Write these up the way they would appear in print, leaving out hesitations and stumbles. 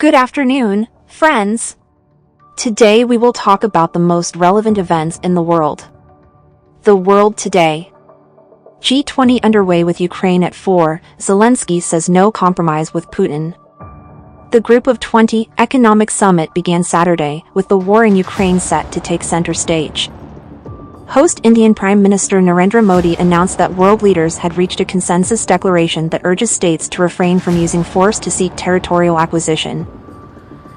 Good afternoon, friends. Today we will talk about the most relevant events in the world. The world today. G20 underway with Ukraine at fore, Zelensky says no compromise with Putin. The Group of 20 economic summit began Saturday, with the war in Ukraine set to take center stage. Host Indian Prime Minister Narendra Modi announced that world leaders had reached a consensus declaration that urges states to refrain from using force to seek territorial acquisition,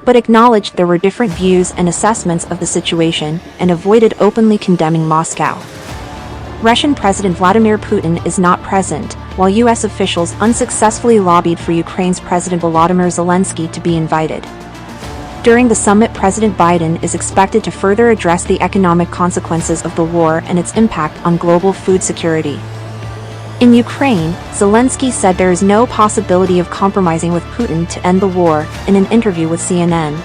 but acknowledged there were different views and assessments of the situation and avoided openly condemning Moscow. Russian President Vladimir Putin is not present, while U.S. officials unsuccessfully lobbied for Ukraine's President Volodymyr Zelensky to be invited. During the summit, President Biden is expected to further address the economic consequences of the war and its impact on global food security. In Ukraine, Zelensky said there is no possibility of compromising with Putin to end the war, in an interview with CNN.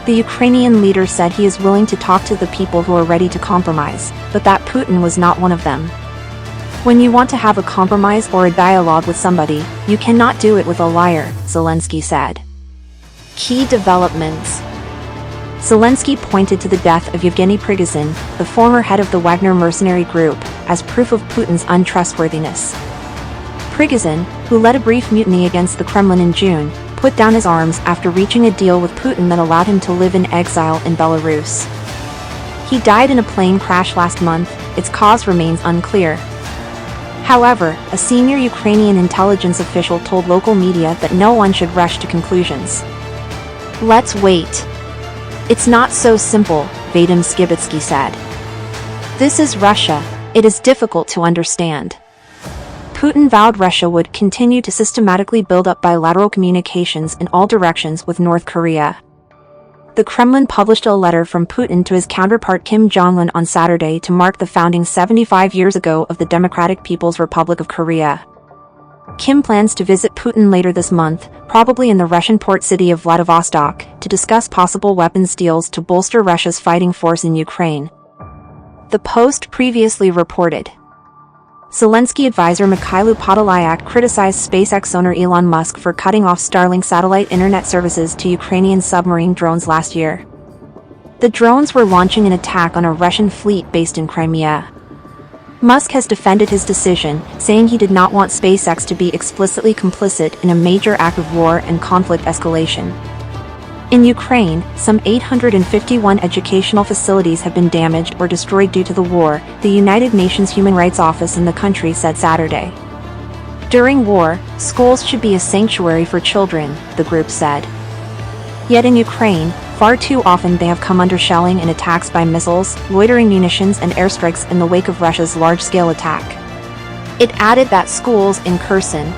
The Ukrainian leader said he is willing to talk to the people who are ready to compromise, but that Putin was not one of them. When you want to have a compromise or a dialogue with somebody, you cannot do it with a liar, Zelensky said. Key developments. Zelensky pointed to the death of Yevgeny Prigozhin, the former head of the Wagner mercenary group, as proof of Putin's untrustworthiness. Prigozhin, who led a brief mutiny against the Kremlin in June, put down his arms after reaching a deal with Putin that allowed him to live in exile in Belarus. He died in a plane crash last month. Its cause remains unclear. However, a senior Ukrainian intelligence official told local media that no one should rush to conclusions. Let's wait. It's not so simple, Vadim Skibitsky said. This is Russia. It is difficult to understand. Putin vowed Russia would continue to systematically build up bilateral communications in all directions with North Korea. The Kremlin published a letter from Putin to his counterpart Kim Jong-un on Saturday to mark the founding 75 years ago of the Democratic People's Republic of Korea. Kim plans to visit Putin later this month, probably in the Russian port city of Vladivostok, to discuss possible weapons deals to bolster Russia's fighting force in Ukraine. The Post previously reported. Zelensky advisor Mikhailo Podolyak criticized SpaceX owner Elon Musk for cutting off Starlink satellite internet services to Ukrainian submarine drones last year. The drones were launching an attack on a Russian fleet based in Crimea. Musk has defended his decision, saying he did not want SpaceX to be explicitly complicit in a major act of war and conflict escalation. In Ukraine, some 851 educational facilities have been damaged or destroyed due to the war, the United Nations Human Rights Office in the country said Saturday. During war, schools should be a sanctuary for children, the group said. Yet in Ukraine, far too often they have come under shelling and attacks by missiles, loitering munitions and airstrikes in the wake of Russia's large-scale attack. It added that schools in Kherson,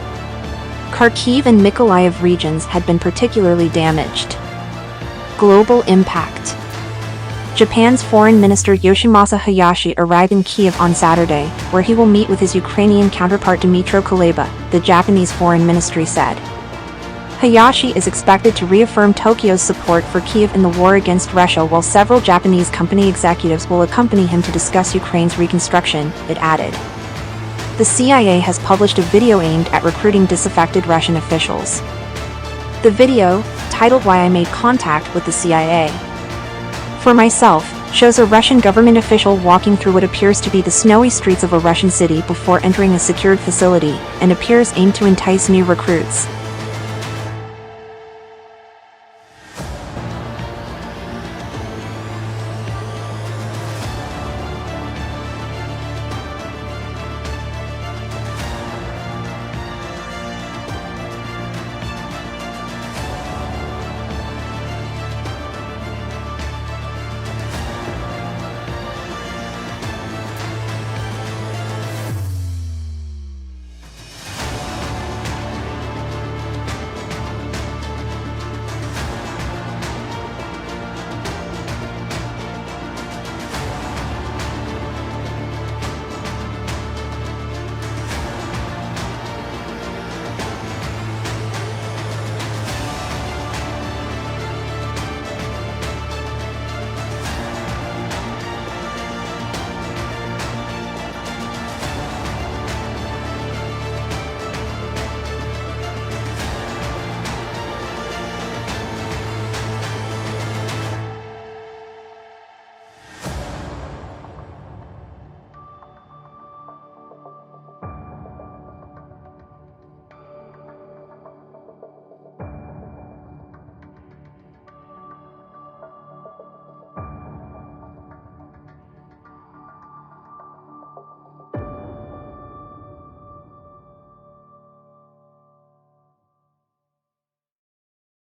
Kharkiv and Mykolaiv regions had been particularly damaged. Global impact. Japan's Foreign Minister Yoshimasa Hayashi arrived in Kiev on Saturday, where he will meet with his Ukrainian counterpart Dmytro Kuleba, the Japanese Foreign Ministry said. Hayashi is expected to reaffirm Tokyo's support for Kiev in the war against Russia, while several Japanese company executives will accompany him to discuss Ukraine's reconstruction, it added. The CIA has published a video aimed at recruiting disaffected Russian officials. The video, titled Why I Made Contact with the CIA, for myself, shows a Russian government official walking through what appears to be the snowy streets of a Russian city before entering a secured facility, and appears aimed to entice new recruits.